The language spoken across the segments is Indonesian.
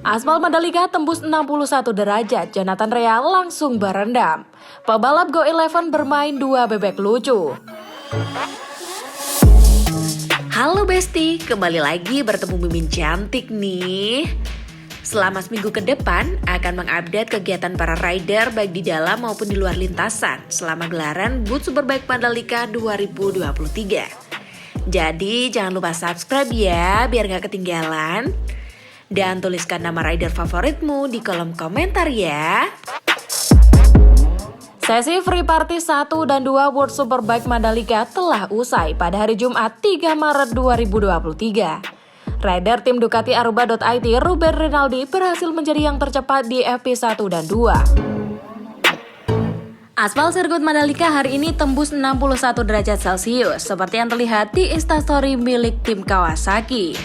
Aspal Mandalika tembus 61 derajat, Jonathan Rea langsung berendam. Pebalap Go11 bermain dua bebek lucu. Halo Besti, kembali lagi bertemu Mimin cantik nih. Selama seminggu ke depan akan mengupdate kegiatan para rider baik di dalam maupun di luar lintasan selama gelaran Boot Superbike Mandalika 2023. Jadi jangan lupa subscribe ya biar gak ketinggalan. Dan tuliskan nama rider favoritmu di kolom komentar ya. Sesi Free Party 1 dan 2 World Superbike Mandalika telah usai pada hari Jumat 3 Maret 2023. Rider tim Ducati Aruba.it Ruben Rinaldi berhasil menjadi yang tercepat di FP1 dan 2. Aspal sirkuit Mandalika hari ini tembus 61 derajat Celcius seperti yang terlihat di Instastory milik tim Kawasaki.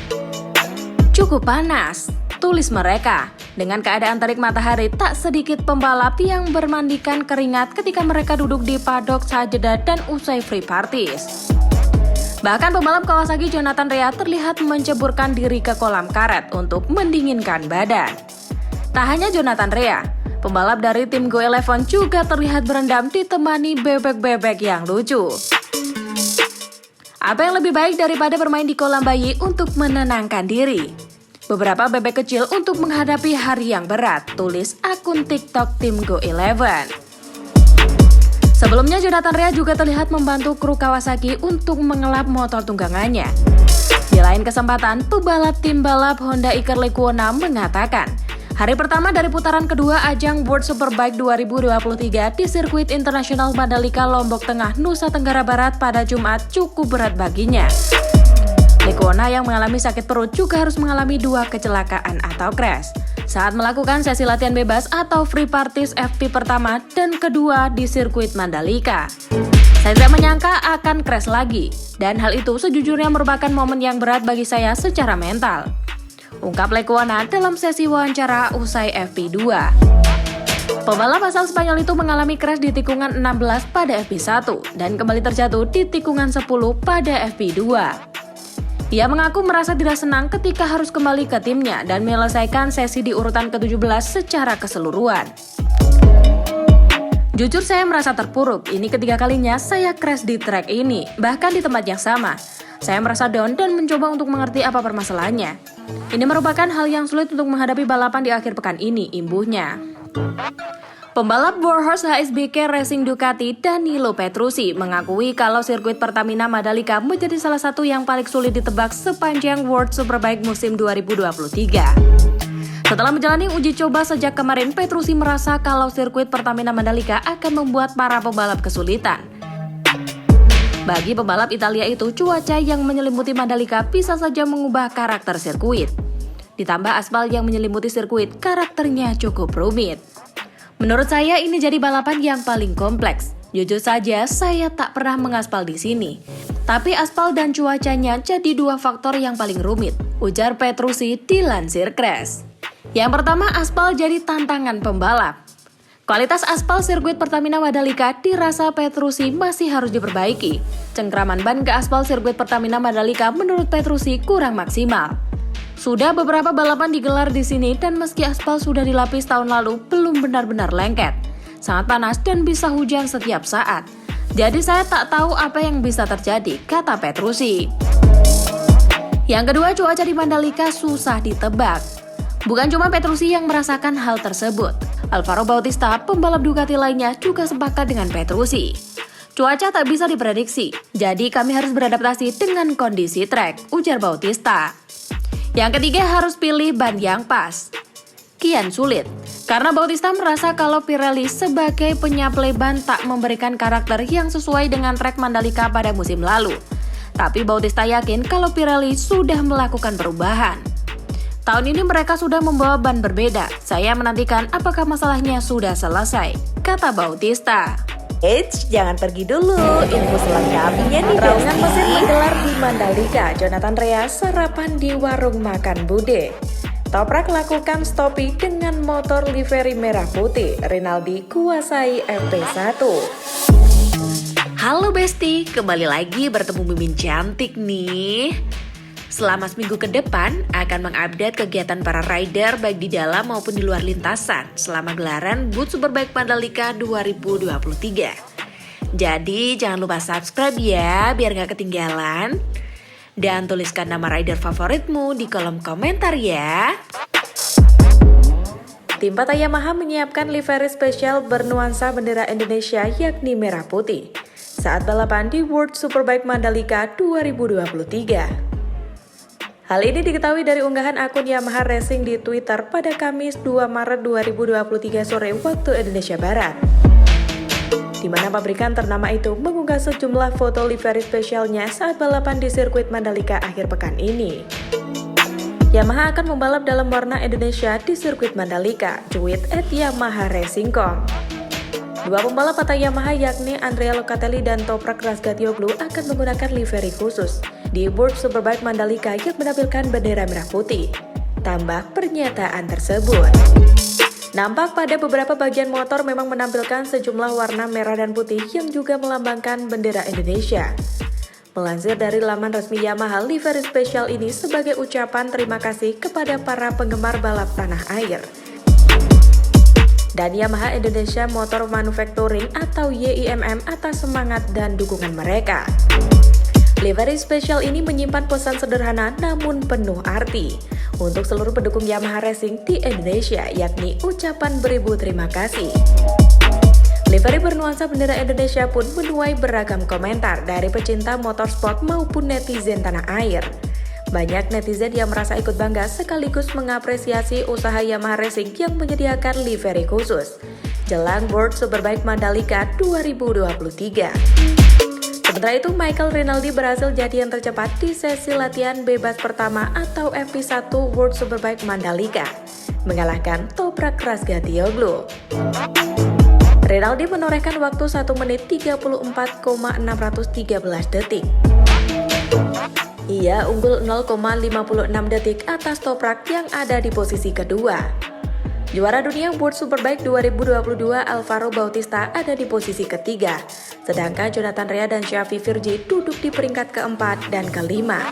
Cukup panas, tulis mereka. Dengan keadaan terik matahari, tak sedikit pembalap yang bermandikan keringat ketika mereka duduk di paddock saat jeda dan usai free parties. Bahkan pembalap Kawasaki Jonathan Rea terlihat menceburkan diri ke kolam karet untuk mendinginkan badan. Tak hanya Jonathan Rea, pembalap dari tim Go11 juga terlihat berendam ditemani bebek-bebek yang lucu. Apa yang lebih baik daripada bermain di kolam bayi untuk menenangkan diri? Beberapa bebek kecil untuk menghadapi hari yang berat, tulis akun TikTok tim Go11. Sebelumnya Jonathan Rea juga terlihat membantu kru Kawasaki untuk mengelap motor tunggangannya. Di lain kesempatan, pebalap tim balap Honda Iker Lecuona mengatakan, hari pertama dari putaran kedua ajang World Superbike 2023 di sirkuit internasional Mandalika Lombok Tengah, Nusa Tenggara Barat pada Jumat cukup berat baginya. Lecuona yang mengalami sakit perut juga harus mengalami 2 kecelakaan atau crash saat melakukan sesi latihan bebas atau free parties FP pertama dan kedua di sirkuit Mandalika. Saya tidak menyangka akan crash lagi, dan hal itu sejujurnya merupakan momen yang berat bagi saya secara mental, ungkap Lecuona dalam sesi wawancara usai FP2. Pembalap asal Spanyol itu mengalami crash di tikungan 16 pada FP1 dan kembali terjatuh di tikungan 10 pada FP2. Ia mengaku merasa tidak senang ketika harus kembali ke timnya dan menyelesaikan sesi di urutan ke-17 secara keseluruhan. Jujur saya merasa terpuruk, ini ketiga kalinya saya crash di track ini, bahkan di tempat yang sama. Saya merasa down dan mencoba untuk mengerti apa permasalahannya. Ini merupakan hal yang sulit untuk menghadapi balapan di akhir pekan ini, imbuhnya. Pembalap Warhorse HSBK Racing Ducati Danilo Petrucci mengakui kalau sirkuit Pertamina Mandalika menjadi salah satu yang paling sulit ditebak sepanjang World Superbike musim 2023. Setelah menjalani uji coba sejak kemarin, Petrucci merasa kalau sirkuit Pertamina Mandalika akan membuat para pembalap kesulitan. Bagi pembalap Italia itu, cuaca yang menyelimuti Mandalika bisa saja mengubah karakter sirkuit. Ditambah aspal yang menyelimuti sirkuit, karakternya cukup rumit. Menurut saya ini jadi balapan yang paling kompleks. Jujur saja saya tak pernah mengaspal di sini. Tapi aspal dan cuacanya jadi 2 faktor yang paling rumit, ujar Petrucci dilansir Crash. Yang pertama, aspal jadi tantangan pembalap. Kualitas aspal sirkuit Pertamina Mandalika dirasa Petrucci masih harus diperbaiki. Cengkraman ban ke aspal sirkuit Pertamina Mandalika menurut Petrucci kurang maksimal. Sudah beberapa balapan digelar di sini dan meski aspal sudah dilapis tahun lalu, belum benar-benar lengket. Sangat panas dan bisa hujan setiap saat. Jadi saya tak tahu apa yang bisa terjadi, kata Petrucci. Yang kedua, cuaca di Mandalika susah ditebak. Bukan cuma Petrucci yang merasakan hal tersebut. Alvaro Bautista, pembalap Ducati lainnya juga sepakat dengan Petrucci. Cuaca tak bisa diprediksi, jadi kami harus beradaptasi dengan kondisi trek, ujar Bautista. Yang ketiga, harus pilih ban yang pas. Kian sulit, karena Bautista merasa kalau Pirelli sebagai penyaplai ban tak memberikan karakter yang sesuai dengan trek Mandalika pada musim lalu. Tapi Bautista yakin kalau Pirelli sudah melakukan perubahan. Tahun ini mereka sudah membawa ban berbeda. Saya menantikan apakah masalahnya sudah selesai, kata Bautista. Eits, jangan pergi dulu, info selengkapnya nih Terowongan Besti. mesin menggelar di Mandalika, Jonathan Rea sarapan di warung makan Bude. Toprak lakukan stopi dengan motor livery merah putih, Rinaldi kuasai FP1. Halo Besti, kembali lagi bertemu Mimin cantik nih. Selama seminggu ke depan akan mengupdate kegiatan para rider baik di dalam maupun di luar lintasan selama gelaran Boot Superbike Mandalika 2023. Jadi jangan lupa subscribe ya biar gak ketinggalan. Dan tuliskan nama rider favoritmu di kolom komentar ya. Tim Pata Yamaha menyiapkan livery spesial bernuansa bendera Indonesia yakni merah putih saat balapan di World Superbike Mandalika 2023. Hal ini diketahui dari unggahan akun Yamaha Racing di Twitter pada Kamis 2 Maret 2023 sore waktu Indonesia Barat. Di mana pabrikan ternama itu mengunggah sejumlah foto livery spesialnya saat balapan di sirkuit Mandalika akhir pekan ini. Yamaha akan membalap dalam warna Indonesia di sirkuit Mandalika, cuit @YamahaRacing.com. Dua pembalap Pata Yamaha yakni Andrea Locatelli dan Toprak Razgatlioglu akan menggunakan livery khusus di World Superbike Mandalika yang menampilkan bendera merah putih. Tambah pernyataan tersebut. Nampak pada beberapa bagian motor memang menampilkan sejumlah warna merah dan putih yang juga melambangkan bendera Indonesia. Melansir dari laman resmi Yamaha, livery spesial ini sebagai ucapan terima kasih kepada para penggemar balap tanah air dan Yamaha Indonesia Motor Manufacturing atau YIMM atas semangat dan dukungan mereka. Livery spesial ini menyimpan pesan sederhana namun penuh arti untuk seluruh pendukung Yamaha Racing di Indonesia, yakni ucapan beribu terima kasih. Livery bernuansa bendera Indonesia pun menuai beragam komentar dari pecinta motorsport maupun netizen tanah air. Banyak netizen yang merasa ikut bangga sekaligus mengapresiasi usaha Yamaha Racing yang menyediakan livery khusus jelang World Superbike Mandalika 2023. Sementara itu, Michael Rinaldi berhasil jadi yang tercepat di sesi latihan bebas pertama atau FP1 World Superbike Mandalika, mengalahkan Toprak Razgatlioglu. Rinaldi menorehkan waktu 1 menit 34,613 detik. Ia unggul 0,56 detik atas Toprak yang ada di posisi kedua. Juara dunia World Superbike 2022 Alvaro Bautista ada di posisi ketiga, sedangkan Jonathan Rea dan Xavi Virgi duduk di peringkat keempat dan kelima.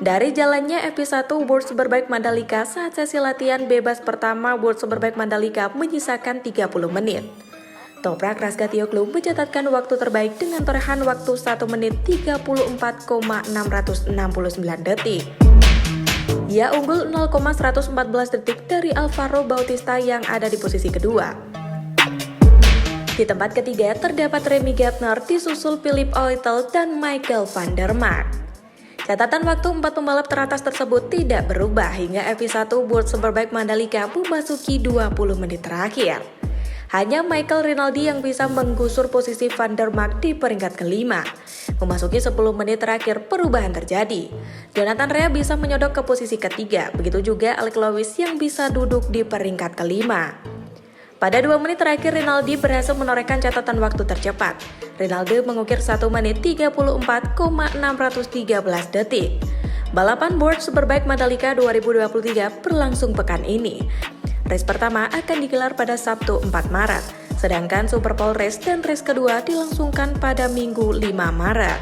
Dari jalannya FP1 World Superbike Mandalika saat sesi latihan bebas pertama World Superbike Mandalika menyisakan 30 menit. Toprak Razgatlioglu mencatatkan waktu terbaik dengan torehan waktu 1 menit 34,669 detik. Ia unggul 0,114 detik dari Alvaro Bautista yang ada di posisi kedua. Di tempat ketiga terdapat Remy Gardner disusul Philippe Oitel dan Michael van der Mark. Catatan waktu 4 pembalap teratas tersebut tidak berubah hingga FP1 World Superbike Mandalika memasuki 20 menit terakhir. Hanya Michael Rinaldi yang bisa menggusur posisi van der Mark di peringkat kelima. Memasuki 10 menit terakhir perubahan terjadi. Jonathan Rea bisa menyodok ke posisi ketiga, begitu juga Alex Lewis yang bisa duduk di peringkat kelima. Pada 2 menit terakhir Rinaldi berhasil menorehkan catatan waktu tercepat. Rinaldi mengukir 1 menit 34,613 detik. Balapan World Superbike Mandalika 2023 berlangsung pekan ini. Race pertama akan digelar pada Sabtu 4 Maret, sedangkan Super Pole Race dan race kedua dilangsungkan pada Minggu 5 Maret.